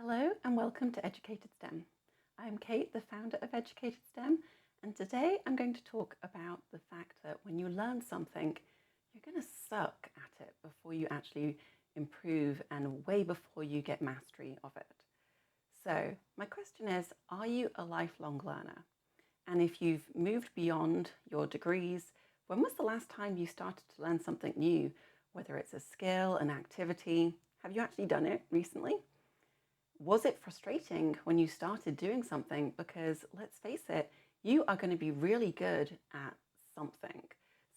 Hello and welcome to Educated STEM. I'm Kate, the founder of Educated STEM, and today I'm going to talk about the fact that when you learn something, you're going to suck at it before you actually improve and way before you get mastery of it. So, my question is, are you a lifelong learner? And if you've moved beyond your degrees, when was the last time you started to learn something new? Whether it's a skill, an activity, have you actually done it recently? Was it frustrating when you started doing something? Because let's face it, you are going to be really good at something.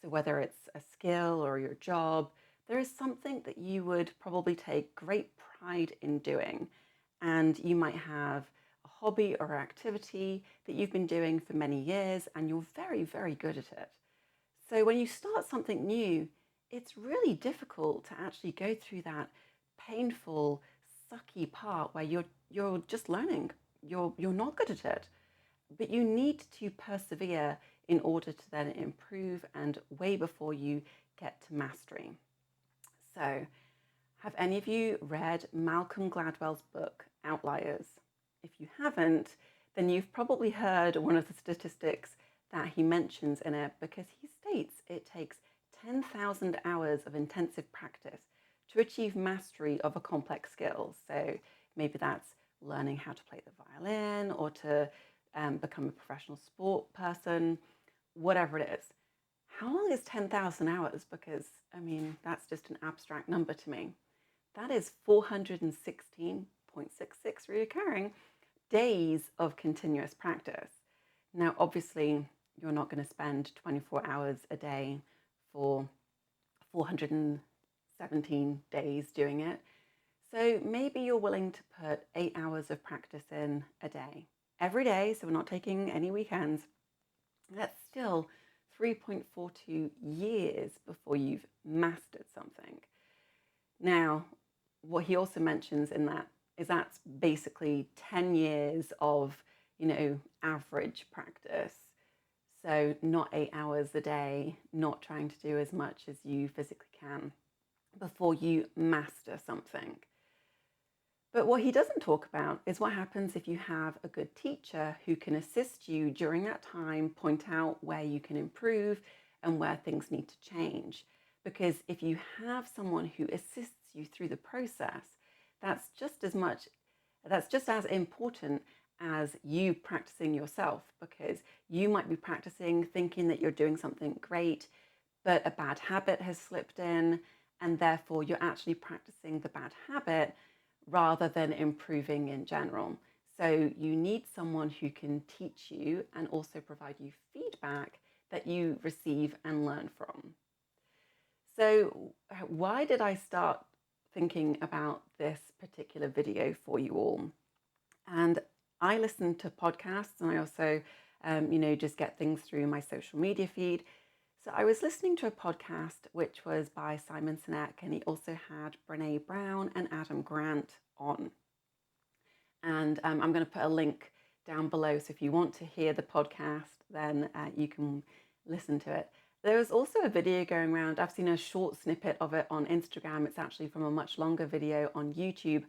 So, whether it's a skill or your job, there is something that you would probably take great pride in doing. And you might have a hobby or activity that you've been doing for many years and you're very, very good at it. So, when you start something new, it's really difficult to actually go through that painful, sucky part where you're just learning. You're not good at it, but you need to persevere in order to then improve and way before you get to mastery. So, have any of you read Malcolm Gladwell's book Outliers? If you haven't, then you've probably heard one of the statistics that he mentions in it, because he states it takes 10,000 hours of intensive practice to achieve mastery of a complex skill. So maybe that's learning how to play the violin or to become a professional sport person, whatever it is. How long is 10,000 hours? Because, I mean, that's just an abstract number to me. That is 416.66 recurring days of continuous practice. Now, obviously, you're not going to spend 24 hours a day for 417 days doing it. So maybe you're willing to put 8 hours of practice in a day, every day. So we're not taking any weekends. That's still 3.42 years before you've mastered something. Now, what he also mentions in that is that's basically 10 years of, average practice. So not 8 hours a day, not trying to do as much as you physically can before you master something. But what he doesn't talk about is what happens if you have a good teacher who can assist you during that time, point out where you can improve and where things need to change. Because if you have someone who assists you through the process, that's just as important as you practicing yourself, because you might be practicing thinking that you're doing something great, but a bad habit has slipped in, and therefore you're actually practicing the bad habit rather than improving in general. So you need someone who can teach you and also provide you feedback that you receive and learn from. So why did I start thinking about this particular video for you all? And I listen to podcasts, and I also, just get things through my social media feed. So I was listening to a podcast which was by Simon Sinek, and he also had Brene Brown and Adam Grant on. And I'm going to put a link down below. So if you want to hear the podcast, then you can listen to it. There was also a video going around. I've seen a short snippet of it on Instagram. It's actually from a much longer video on YouTube,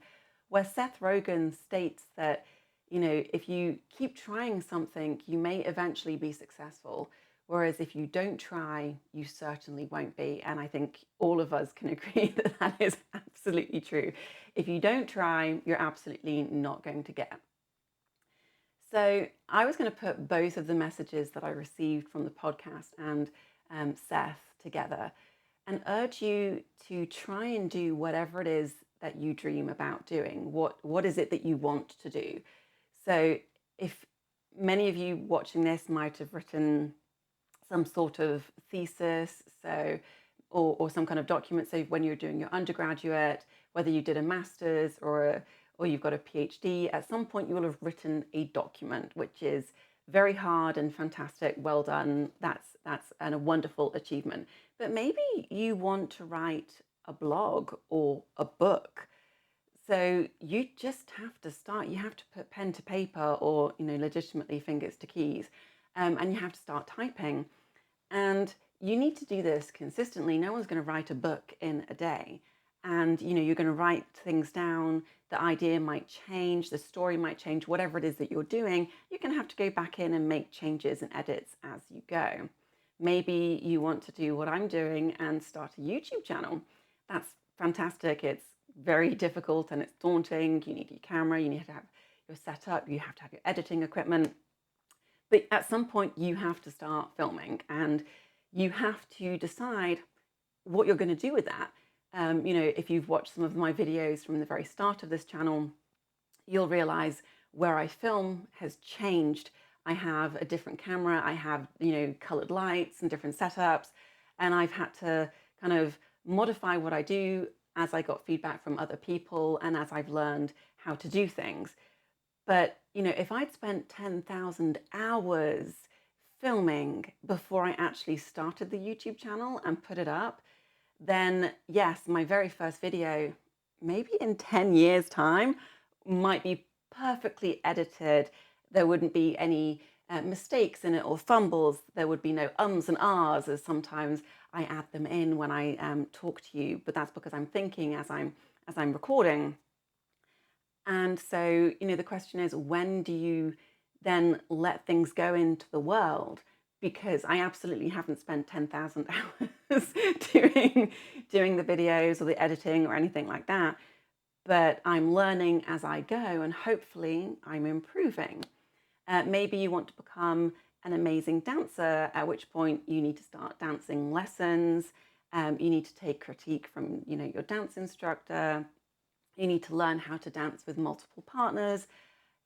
where Seth Rogen states that, if you keep trying something, you may eventually be successful. Whereas if you don't try, you certainly won't be. And I think all of us can agree that that is absolutely true. If you don't try, you're absolutely not going to get. So I was going to put both of the messages that I received from the podcast and Seth together and urge you to try and do whatever it is that you dream about doing. What is it that you want to do? So if many of you watching this might have written some sort of thesis, or some kind of document. So when you're doing your undergraduate, whether you did a master's or you've got a PhD, at some point you will have written a document, which is very hard and fantastic. Well done. That's a wonderful achievement. But maybe you want to write a blog or a book. So you just have to start. You have to put pen to paper, or legitimately fingers to keys, and you have to start typing. And you need to do this consistently. No one's going to write a book in a day. and you're going to write things down. The idea might change, the story might change, whatever it is that you're doing, you're going to have to go back in and make changes and edits as you go. Maybe you want to do what I'm doing and start a YouTube channel. That's fantastic. It's very difficult and it's daunting. You need your camera, you need to have your setup, you have to have your editing equipment. But at some point you have to start filming, and you have to decide what you're going to do with that. If you've watched some of my videos from the very start of this channel, you'll realize where I film has changed. I have a different camera, I have, colored lights and different setups, and I've had to kind of modify what I do as I got feedback from other people and as I've learned how to do things. But, if I'd spent 10,000 hours filming before I actually started the YouTube channel and put it up, then yes, my very first video, maybe in 10 years' time, might be perfectly edited. There wouldn't be any mistakes in it or fumbles. There would be no ums and ahs, as sometimes I add them in when I talk to you, but that's because I'm thinking as I'm recording. And so, the question is, when do you then let things go into the world? Because I absolutely haven't spent 10,000 hours doing the videos or the editing or anything like that. But I'm learning as I go, and hopefully I'm improving. Maybe you want to become an amazing dancer, at which point you need to start dancing lessons. You need to take critique from, your dance instructor. You need to learn how to dance with multiple partners,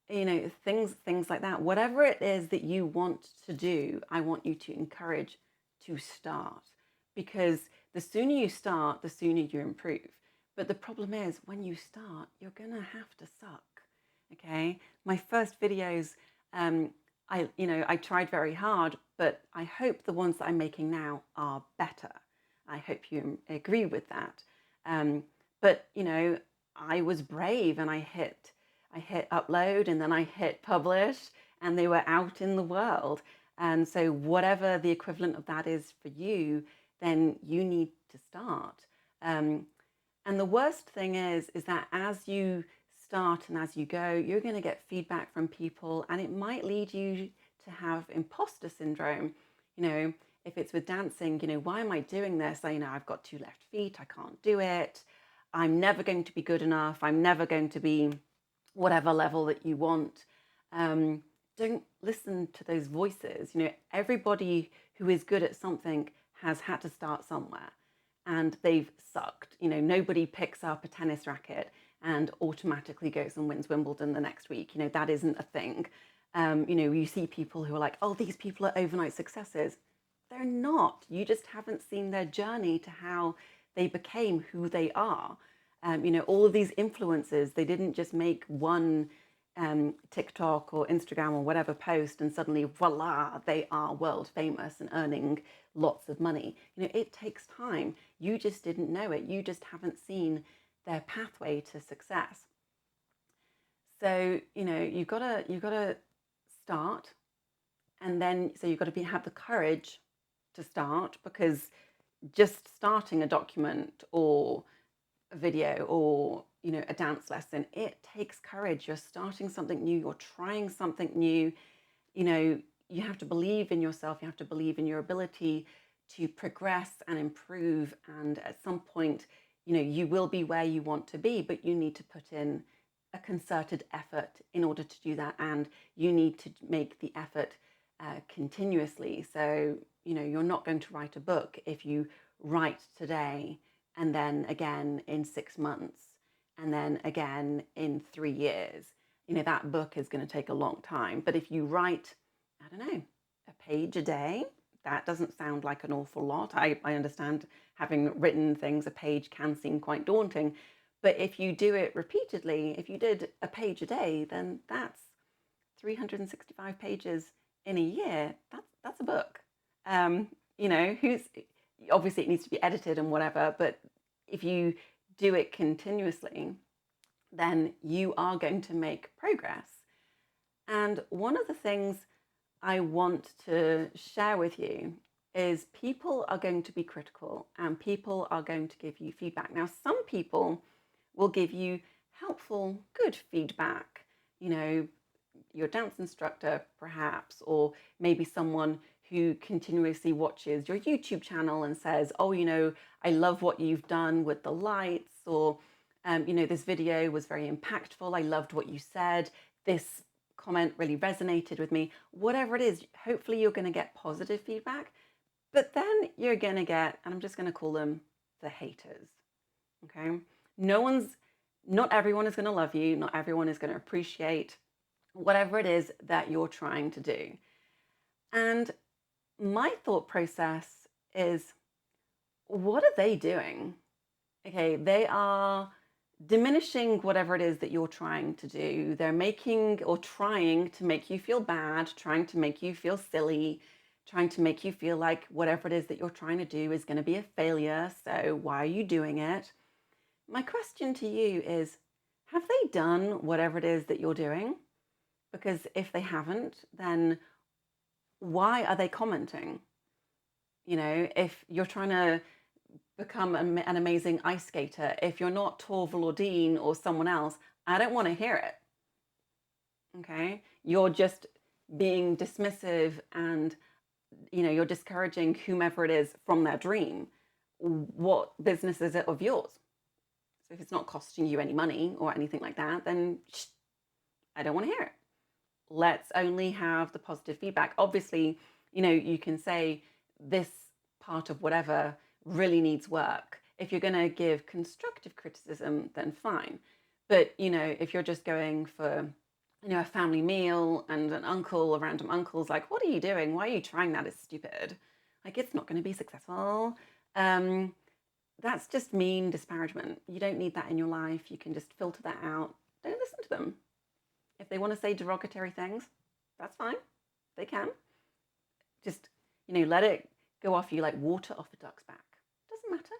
things like that. Whatever it is that you want to do, I want you to encourage to start, because the sooner you start, the sooner you improve. But the problem is, when you start, you're going to have to suck. Okay. My first videos, I tried very hard, but I hope the ones that I'm making now are better. I hope you agree with that. But, I was brave and I hit upload, and then I hit publish, and they were out in the world. And so whatever the equivalent of that is for you, then you need to start. And the worst thing is that as you start and as you go, you're going to get feedback from people, and it might lead you to have imposter syndrome. If it's with dancing, why am I doing this? I've got 2 left feet, I can't do it. I'm never going to be good enough. I'm never going to be whatever level that you want. Don't listen to those voices. Everybody who is good at something has had to start somewhere, and they've sucked. Nobody picks up a tennis racket and automatically goes and wins Wimbledon the next week. That isn't a thing. You see people who are like, oh, these people are overnight successes. They're not. You just haven't seen their journey to how they became who they are. All of these influencers, they didn't just make one TikTok or Instagram or whatever post and suddenly, voila, they are world famous and earning lots of money. It takes time. You just didn't know it. You just haven't seen their pathway to success. So, you've got to start, and then so you've got to have the courage to start, because just starting a document or a video or a dance lesson, it takes courage. You're starting something new, you're trying something new. You have to believe in yourself, you have to believe in your ability to progress and improve, and at some point you will be where you want to be, but you need to put in a concerted effort in order to do that, and you need to make the effort continuously. So you're not going to write a book if you write today and then again in 6 months and then again in 3 years. That book is going to take a long time. But if you write, I don't know, a page a day, that doesn't sound like an awful lot. I understand, having written things, a page can seem quite daunting. But if you do it repeatedly, if you did a page a day, then that's 365 pages in a year. That's a book. Who's obviously, it needs to be edited and whatever, but if you do it continuously, then you are going to make progress. And one of the things I want to share with you is people are going to be critical and people are going to give you feedback. Now, some people will give you helpful, good feedback. You know, your dance instructor, perhaps, or maybe someone who continuously watches your YouTube channel and says, oh, I love what you've done with the lights, or, this video was very impactful. I loved what you said. This comment really resonated with me. Whatever it is, hopefully you're going to get positive feedback, but then you're going to get, and I'm just going to call them the haters. Okay. Not everyone is going to love you. Not everyone is going to appreciate whatever it is that you're trying to do. And my thought process is, what are they doing? Okay, they are diminishing whatever it is that you're trying to do. They're making or trying to make you feel bad, trying to make you feel silly, trying to make you feel like whatever it is that you're trying to do is going to be a failure. So why are you doing it? My question to you is, have they done whatever it is that you're doing? Because if they haven't, then why are they commenting? If you're trying to become an amazing ice skater, if you're not Torval or Dean or someone else, I don't want to hear it. Okay? You're just being dismissive and, you're discouraging whomever it is from their dream. What business is it of yours? So if it's not costing you any money or anything like that, then I don't want to hear it. Let's only have the positive feedback. Obviously, you can say this part of whatever really needs work. If you're going to give constructive criticism, then fine. But, if you're just going for, a family meal and an uncle or random uncle's like, what are you doing? Why are you trying that? It's stupid. Like, it's not going to be successful. That's just mean disparagement. You don't need that in your life. You can just filter that out. Don't listen to them. If they want to say derogatory things, that's fine. They can. Just, let it go off you like water off a duck's back. Doesn't matter.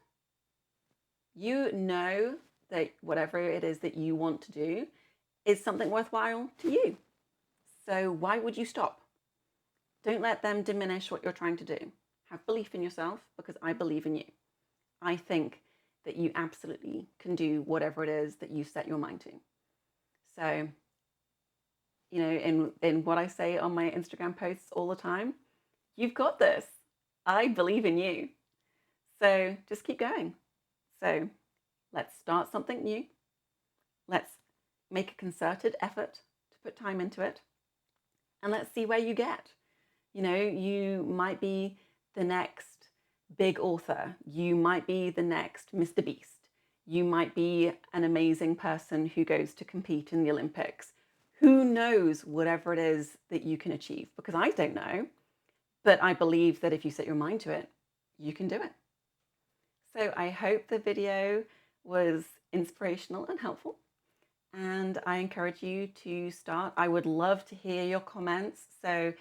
You know that whatever it is that you want to do is something worthwhile to you. So why would you stop? Don't let them diminish what you're trying to do. Have belief in yourself, because I believe in you. I think that you absolutely can do whatever it is that you set your mind to. So, in what I say on my Instagram posts all the time, you've got this. I believe in you. So just keep going. So let's start something new. Let's make a concerted effort to put time into it. And let's see where you get. You might be the next big author. You might be the next Mr. Beast. You might be an amazing person who goes to compete in the Olympics. Who knows whatever it is that you can achieve? Because I don't know, but I believe that if you set your mind to it, you can do it. So I hope the video was inspirational and helpful. And I encourage you to start. I would love to hear your comments. So,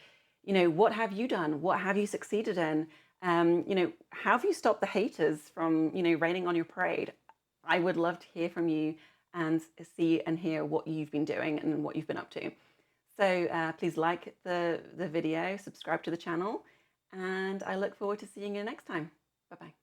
what have you done? What have you succeeded in? How have you stopped the haters from, raining on your parade? I would love to hear from you and see and hear what you've been doing and what you've been up to. So please like the video, subscribe to the channel, and I look forward to seeing you next time. Bye-bye.